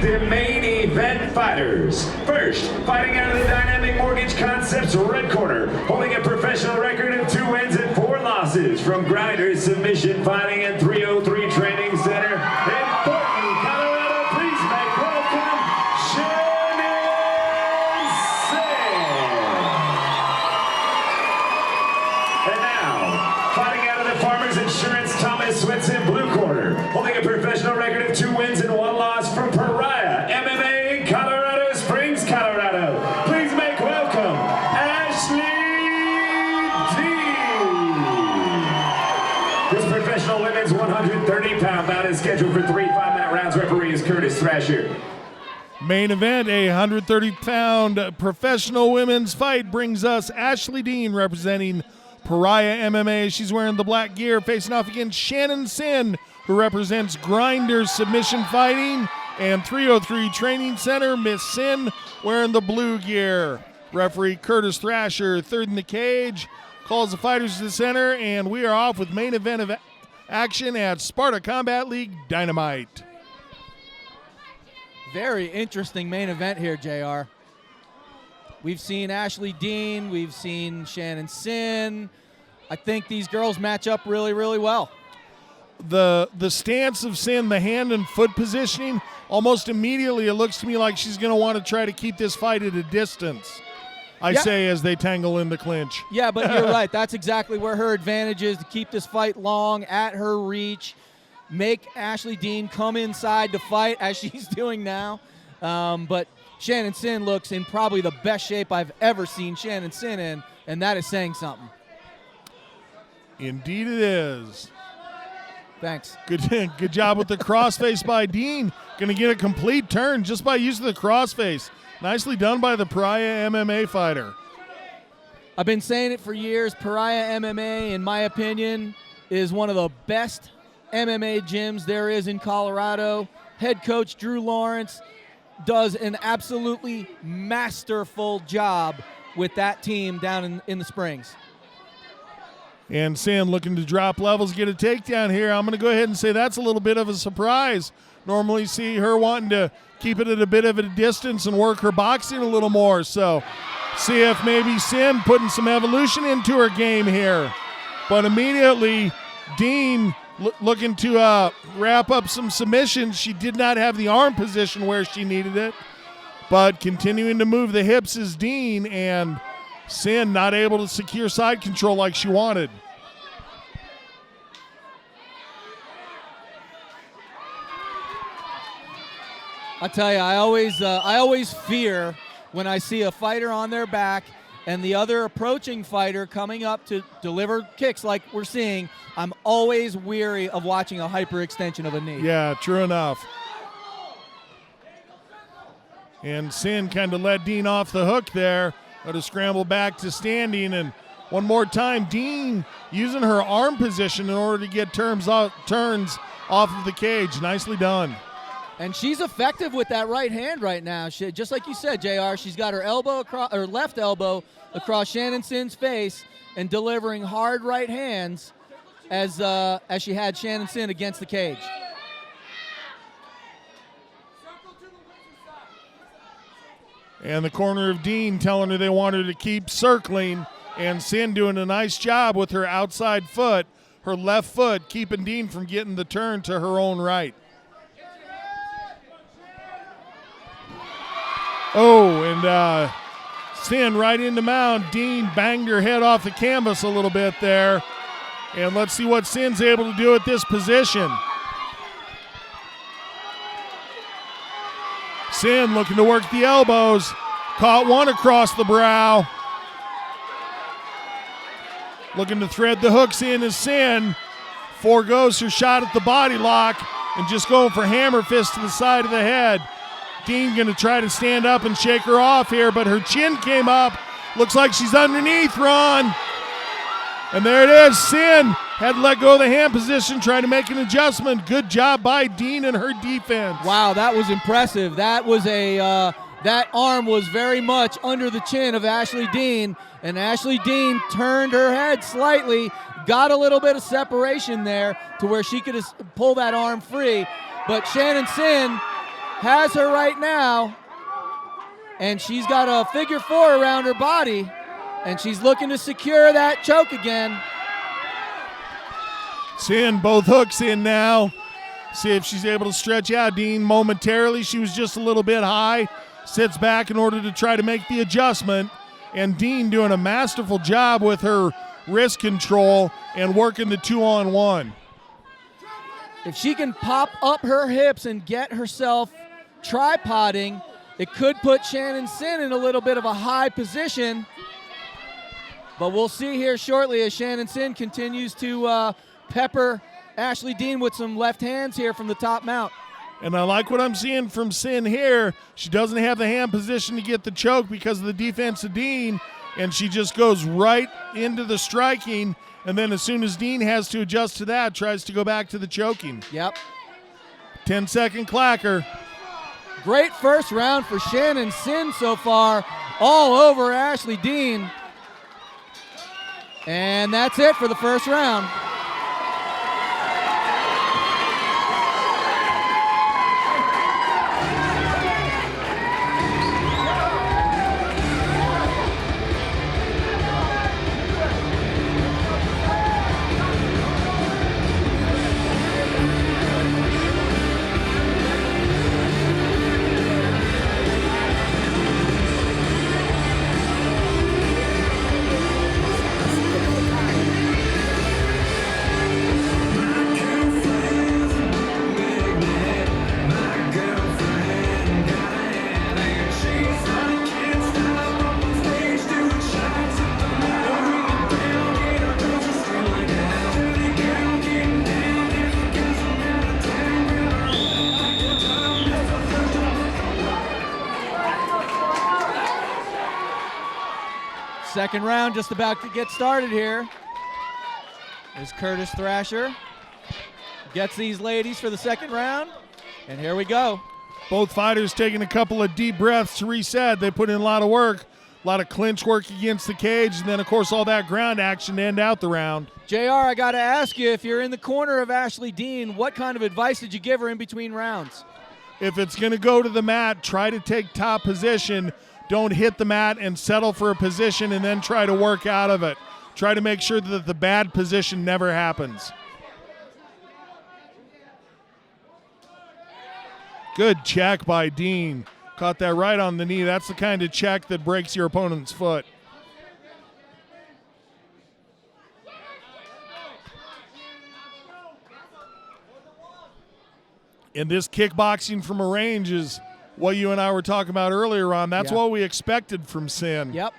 respective main event fighters. First, fighting out of the Dynamic Mortgage Concepts red corner, holding a professional record of 2 wins and 4 losses from Grinders Submission Fighting and 303 Training Center in Thornton, Colorado. Please make welcome Shannon Sinn. And now, fighting out of the Farmers Insurance Thomas Switson blue corner, holding a professional record of 2 wins and 1 loss from Pariah MMA in Colorado Springs, Colorado. Please make welcome Ashley Deen. This professional women's 130-pound bout is scheduled for 3 5-minute rounds. Referee is Curtis Thrasher. Main event, a 130-pound professional women's fight brings us Ashley Deen representing Pariah MMA. She's wearing the black gear, facing off against Shannon Sinn, who represents Grinders Submission Fighting and 303 Training Center. Miss Sinn wearing the blue gear. Referee Curtis Thrasher, third in the cage, calls the fighters to the center, and we are off with main event of action at Sparta Combat League Dynamite. Very interesting main event here, JR. We've seen Ashley Deen, we've seen Shannon Sinn. I think these girls match up really, really well. The stance of Sinn, the hand and foot positioning, almost immediately it looks to me like she's going to want to try to keep this fight at a distance. I say as they tangle in the clinch. Yeah, but you're right. That's exactly where her advantage is, to keep this fight long, at her reach, make Ashley Deen come inside to fight as she's doing now. But Shannon Sinn looks in probably the best shape I've ever seen Shannon Sinn in, and that is saying something. Indeed it is. Thanks. Good job with the crossface by Deen. Going to get a complete turn just by using the crossface. Nicely done by the Pariah MMA fighter. I've been saying it for years. Pariah MMA, in my opinion, is one of the best MMA gyms there is in Colorado. Head coach Drew Lawrence does an absolutely masterful job with that team down in the Springs. And Sinn looking to drop levels, get a takedown here. I'm going to go ahead and say that's a little bit of a surprise. Normally see her wanting to keep it at a bit of a distance and work her boxing a little more. So see if maybe Sinn putting some evolution into her game here. But immediately Deen looking to wrap up some submissions. She did not have the arm position where she needed it, but continuing to move the hips is Deen, and Sinn not able to secure side control like she wanted. I tell you, I always fear when I see a fighter on their back and the other approaching fighter coming up to deliver kicks like we're seeing. I'm always weary of watching a hyperextension of a knee. Yeah, true enough. And Sinn kind of let Deen off the hook there. Let her scramble back to standing, and one more time, Deen using her arm position in order to get turns off of the cage. Nicely done. And she's effective with that right hand right now. Just like you said, JR, she's got her elbow across, or left elbow across Shannon Sinn's face and delivering hard right hands as she had Shannon Sinn against the cage. And the corner of Deen telling her they want her to keep circling, and Sinn doing a nice job with her outside foot, her left foot, keeping Deen from getting the turn to her own right. Oh, and Sinn right into mount. Deen banged her head off the canvas a little bit there. And let's see what Sinn's able to do at this position. Sinn looking to work the elbows. Caught one across the brow. Looking to thread the hooks in as Sinn foregoes her shot at the body lock and just going for hammer fist to the side of the head. Deen going to try to stand up and shake her off here, but her chin came up. Looks like she's underneath, Ron. And there it is. Sinn had to let go of the hand position, trying to make an adjustment. Good job by Deen and her defense. Wow, that was impressive. That was that arm was very much under the chin of Ashley Deen, and Ashley Deen turned her head slightly, got a little bit of separation there to where she could pull that arm free. But Shannon Sinn has her right now, and she's got a figure 4 around her body, and she's looking to secure that choke again. Sinn, both hooks in now. See if she's able to stretch out. Deen momentarily, she was just a little bit high. Sits back in order to try to make the adjustment. And Deen doing a masterful job with her wrist control and working the 2-on-1. If she can pop up her hips and get herself tripoding, it could put Shannon Sinn in a little bit of a high position. But we'll see here shortly as Shannon Sinn continues to pepper Ashley Deen with some left hands here from the top mount. And I like what I'm seeing from Sinn here. She doesn't have the hand position to get the choke because of the defense of Deen, and she just goes right into the striking, and then as soon as Deen has to adjust to that, tries to go back to the choking. Yep. 10-second clacker. Great first round for Shannon Sinn so far, all over Ashley Deen. And that's it for the first round. Second round just about to get started here. Is Curtis Thrasher. Gets these ladies for the second round. And here we go. Both fighters taking a couple of deep breaths to reset. They put in a lot of work, a lot of clinch work against the cage, and then, of course, all that ground action to end out the round. JR, I got to ask you, if you're in the corner of Ashley Deen, what kind of advice did you give her in between rounds? If it's going to go to the mat, try to take top position. Don't hit the mat and settle for a position and then try to work out of it. Try to make sure that the bad position never happens. Good check by Deen. Caught that right on the knee. That's the kind of check that breaks your opponent's foot. And this kickboxing from a range is what you and I were talking about earlier on. That's what we expected from Sinn. Yep.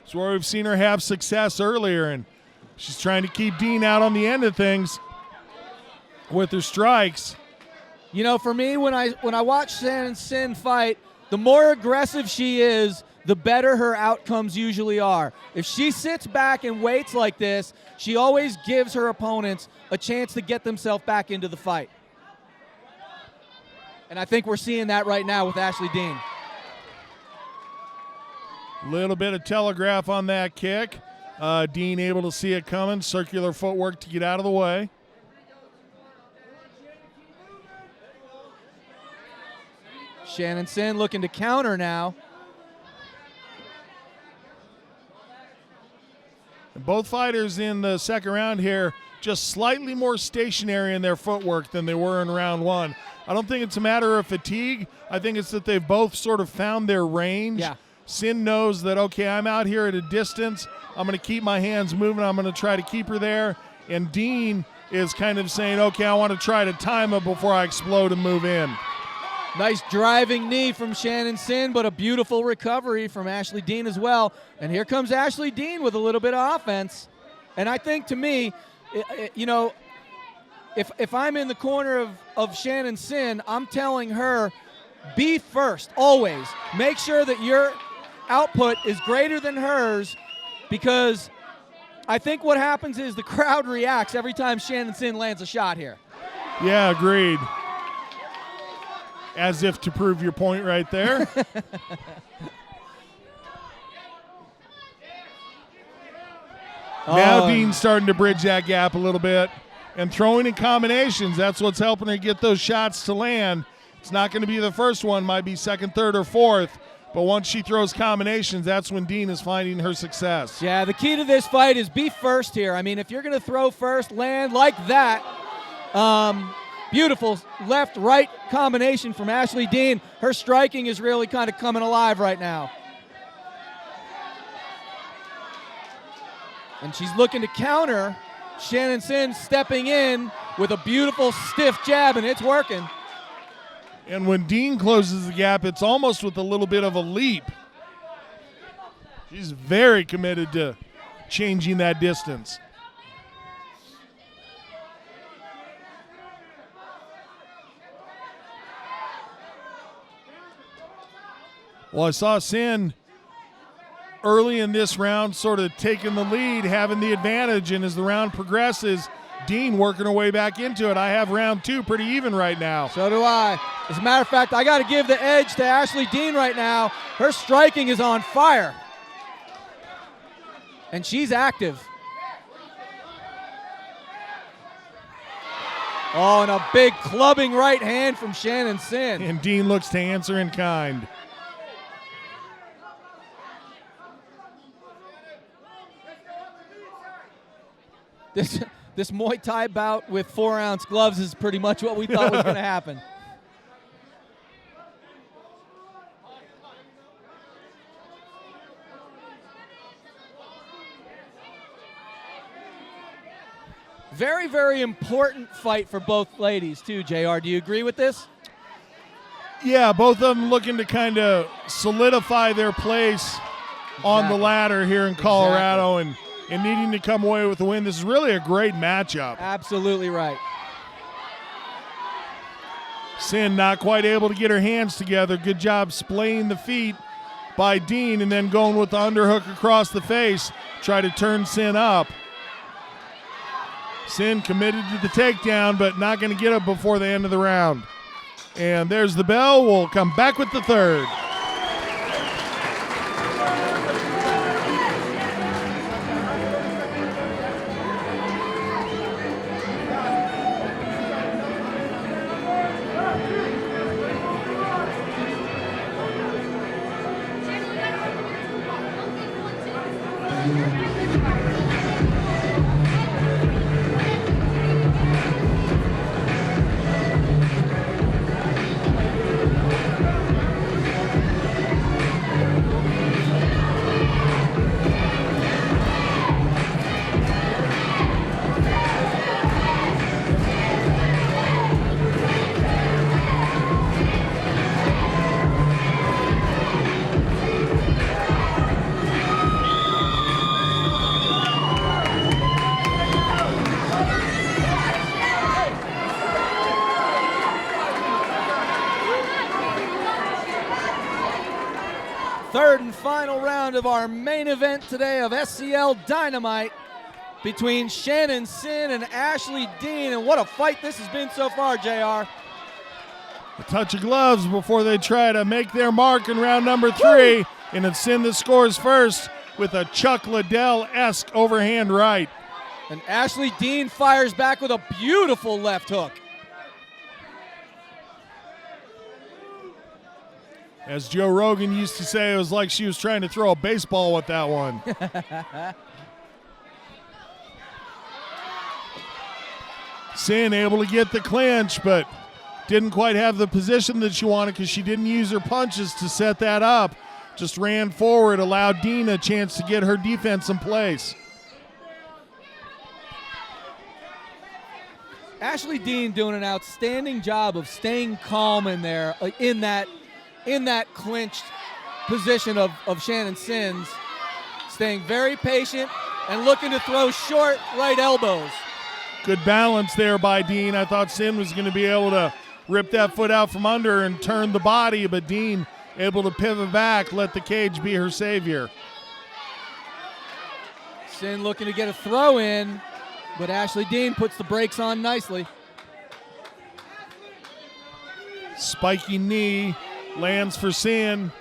It's where we've seen her have success earlier, and she's trying to keep Deen out on the end of things with her strikes. You know, for me, when I watch Shannon Sinn fight, the more aggressive she is, the better her outcomes usually are. If she sits back and waits like this, she always gives her opponents a chance to get themselves back into the fight. And I think we're seeing that right now with Ashley Deen. Little bit of telegraph on that kick. Deen able to see it coming. Circular footwork to get out of the way. Shannon Sinn looking to counter now. And both fighters in the second round here just slightly more stationary in their footwork than they were in round one. I don't think it's a matter of fatigue. I think it's that they've both sort of found their range. Yeah. Sinn knows that, okay, I'm out here at a distance. I'm going to keep my hands moving. I'm going to try to keep her there. And Deen is kind of saying, okay, I want to try to time it before I explode and move in. Nice driving knee from Shannon Sinn, but a beautiful recovery from Ashley Deen as well. And here comes Ashley Deen with a little bit of offense. And I think, to me, you know, if I'm in the corner of Shannon Sinn, I'm telling her, be first, always. Make sure that your output is greater than hers, because I think what happens is the crowd reacts every time Shannon Sinn lands a shot here. Yeah, agreed. As if to prove your point right there. Now Deen's starting to bridge that gap a little bit and throwing in combinations. That's what's helping her get those shots to land. It's not going to be the first one, might be second, third, or fourth. But once she throws combinations, that's when Deen is finding her success. Yeah, the key to this fight is be first here. I mean, if you're going to throw first, land like that. Beautiful left-right combination from Ashley Deen. Her striking is really kind of coming alive right now. And she's looking to counter. Shannon Sinn stepping in with a beautiful stiff jab, and it's working. And when Deen closes the gap, it's almost with a little bit of a leap. She's very committed to changing that distance. Well, I saw Sinn early in this round sort of taking the lead, having the advantage, and as the round progresses, Deen working her way back into it. I have round 2 pretty even right now. So do I. As a matter of fact, I got to give the edge to Ashley Deen right now. Her striking is on fire. And she's active. Oh, and a big clubbing right hand from Shannon Sinn. And Deen looks to answer in kind. This Muay Thai bout with 4-ounce gloves is pretty much what we thought was going to happen. Very, very important fight for both ladies, too, JR. Do you agree with this? Yeah, both of them looking to kind of solidify their place on the ladder here in Colorado and needing to come away with a win. This is really a great matchup. Absolutely right. Sinn not quite able to get her hands together. Good job splaying the feet by Deen and then going with the underhook across the face. Try to turn Sinn up. Sinn committed to the takedown, but not going to get it before the end of the round. And there's the bell. We'll come back with the third. Third and final round of our main event today of SCL Dynamite between Shannon Sinn and Ashley Deen. And what a fight this has been so far, JR. A touch of gloves before they try to make their mark in round number 3. And it's Sinn that scores first with a Chuck Liddell-esque overhand right. And Ashley Deen fires back with a beautiful left hook. As Joe Rogan used to say, it was like she was trying to throw a baseball with that one. Sinn able to get the clinch, but didn't quite have the position that she wanted because she didn't use her punches to set that up. Just ran forward, allowed Deen a chance to get her defense in place. Ashley Deen doing an outstanding job of staying calm in there, in that clinched position of Shannon Sinn's, staying very patient and looking to throw short right elbows. Good balance there by Deen. I thought Sinn was going to be able to rip that foot out from under and turn the body, but Deen able to pivot back, let the cage be her savior. Sinn looking to get a throw in, but Ashley Deen puts the brakes on nicely. Spiky knee lands for Sinn.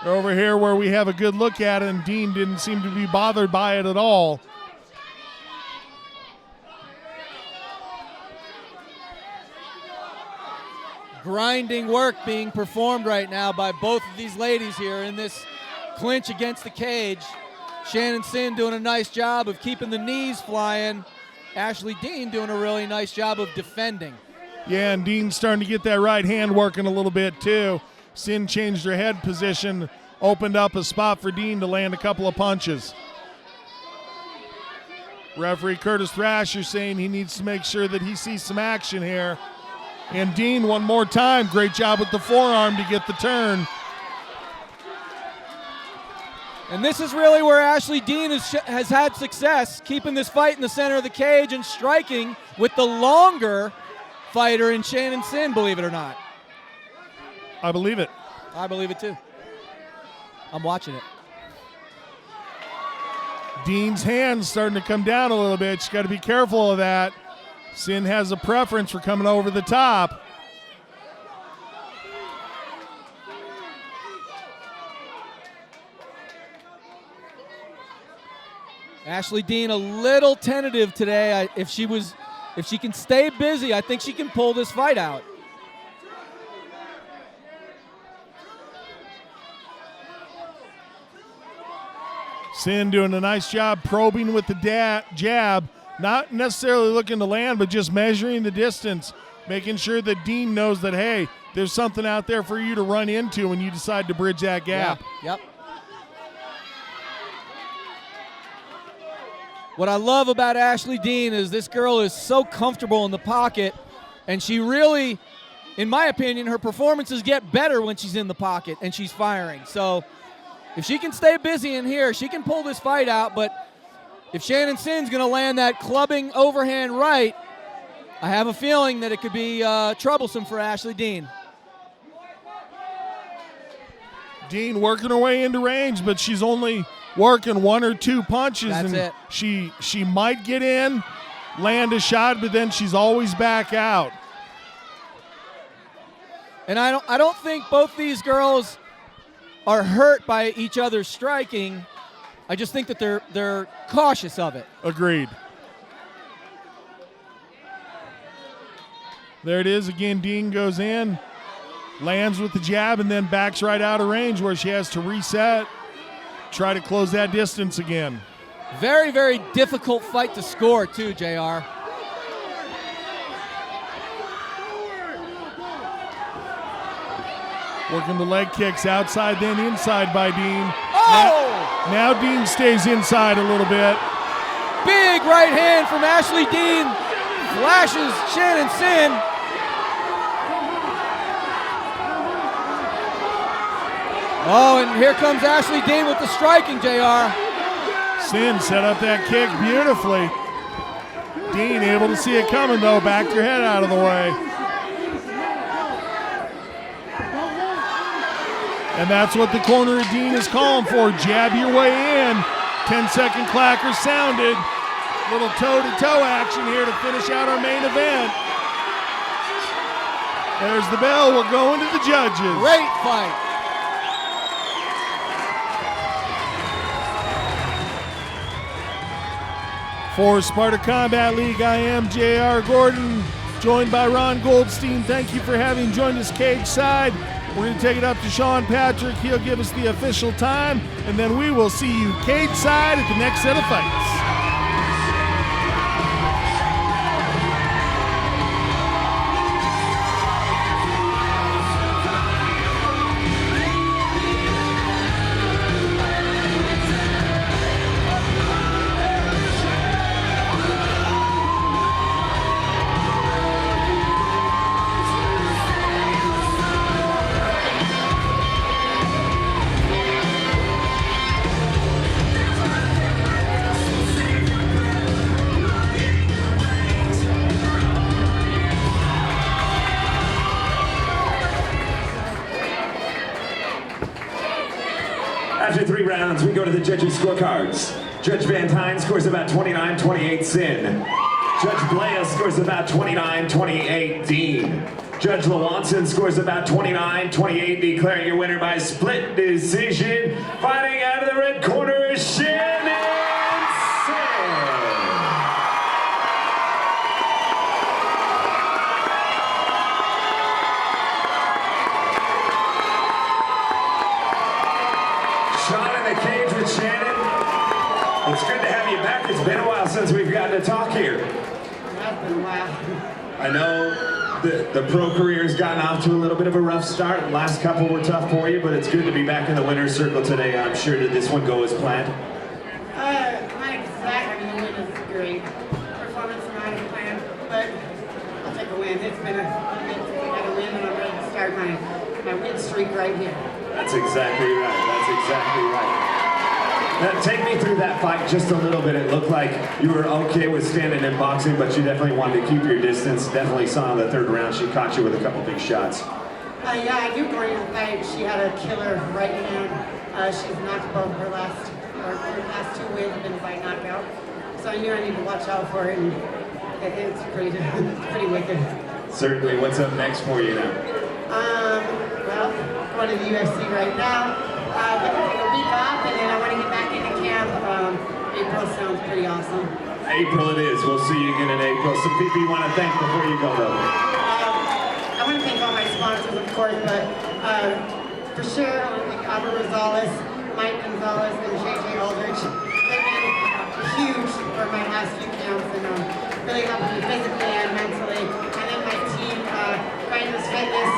Over here where we have a good look at it, and Deen didn't seem to be bothered by it at all. grinding work being performed right now by both of these ladies here in this clinch against the cage. Shannon Sinn doing a nice job of keeping the knees flying. Ashley Deen doing a really nice job of defending. Yeah, and Deen's starting to get that right hand working a little bit too. Sinn changed her head position, opened up a spot for Deen to land a couple of punches. Referee Curtis Thrasher saying he needs to make sure that he sees some action here. And Deen one more time, great job with the forearm to get the turn. And this is really where Ashley Deen has had success, keeping this fight in the center of the cage and striking with the longer fighter in Shannon Sinn, believe it or not. I believe it. I believe it too. I'm watching it. Deen's hand's starting to come down a little bit. She's got to be careful of that. Sinn has a preference for coming over the top. Ashley Deen a little tentative today. If she can stay busy, I think she can pull this fight out. Sinn doing a nice job probing with the jab, not necessarily looking to land, but just measuring the distance, making sure that Deen knows that, hey, there's something out there for you to run into when you decide to bridge that gap. Yeah, yep. What I love about Ashley Deen is this girl is so comfortable in the pocket, and she really, in my opinion, her performances get better when she's in the pocket and she's firing. So if she can stay busy in here, she can pull this fight out. But if Shannon Sinn's going to land that clubbing overhand right, I have a feeling that it could be troublesome for Ashley Deen. Deen working her way into range, but she's only working one or two punches. That's and it. She might get in, land a shot, but then she's always back out. And I don't think both these girls are hurt by each other's striking. I just think that they're cautious of it. Agreed. There it is again. Deen goes in, lands with the jab, and then backs right out of range where she has to reset, try to close that distance again. Very, very difficult fight to score too, JR. Working the leg kicks outside, then inside by Deen. Oh! Now Deen stays inside a little bit. Big right hand from Ashley Deen. Flashes Shannon Sinn. Oh, and here comes Ashley Deen with the striking, JR. Sinn set up that kick beautifully. Deen able to see it coming, though. Backed her head out of the way. And that's what the corner of Deen is calling for. Jab your way in. 10-second clacker sounded. Little toe-to-toe action here to finish out our main event. There's the bell. We're going to the judges. Great fight. For Sparta Combat League, I am J.R. Gordon, joined by Ron Goldstein. Thank you for having joined us cage side. We're going to take it up to Sean Patrick. He'll give us the official time, and then we will see you cage side at the next set of fights. After 3 rounds, we go to the judges' scorecards. Judge Van Tine scores about 29-28 Sinn. Judge Blea scores about 29-28 Deen. Judge Lewanson scores about 29-28, declaring your winner by split decision. Fighting out of the red corner is Shannon Sinn. to talk here. That's been a while. I know the pro career's gotten off to a little bit of a rough start. The last couple were tough for you, but it's good to be back in the winner's circle today. I'm sure that this one go as planned. Not exactly. The win is great. Performance not as planned, but I'll take a win. It's been a win, and I'm ready to start my win streak right here. That's exactly right. That's exactly right. Now, take me through that fight just a little bit. It looked like you were okay with standing in boxing, but you definitely wanted to keep your distance. Definitely saw in the third round she caught you with a couple big shots. Yeah, I knew going into the fight she had a killer right hand. She's knocked both her last 2 wins have been by knockout. So I knew I needed to watch out for it, and it's pretty wicked. Certainly. What's up next for you now? Well, going to the UFC right now. I'm going to take a week off, and then I want to get back into camp. April sounds pretty awesome. April it is. We'll see you again in April. Some people you want to thank before you go, though. I want to thank all my sponsors, of course, but for sure, I want to thank Albert Rosales, Mike Gonzalez, and JJ Aldrich. They've been huge for my last few camps, and really helped me physically and mentally. And then my team, Grinders Fitness,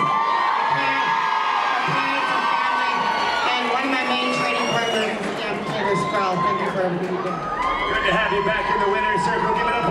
my parents and family, and one of my main training partners, Taylor Sproul. Thank you for everything you did. Good to have you back in the winner's circle. Give it up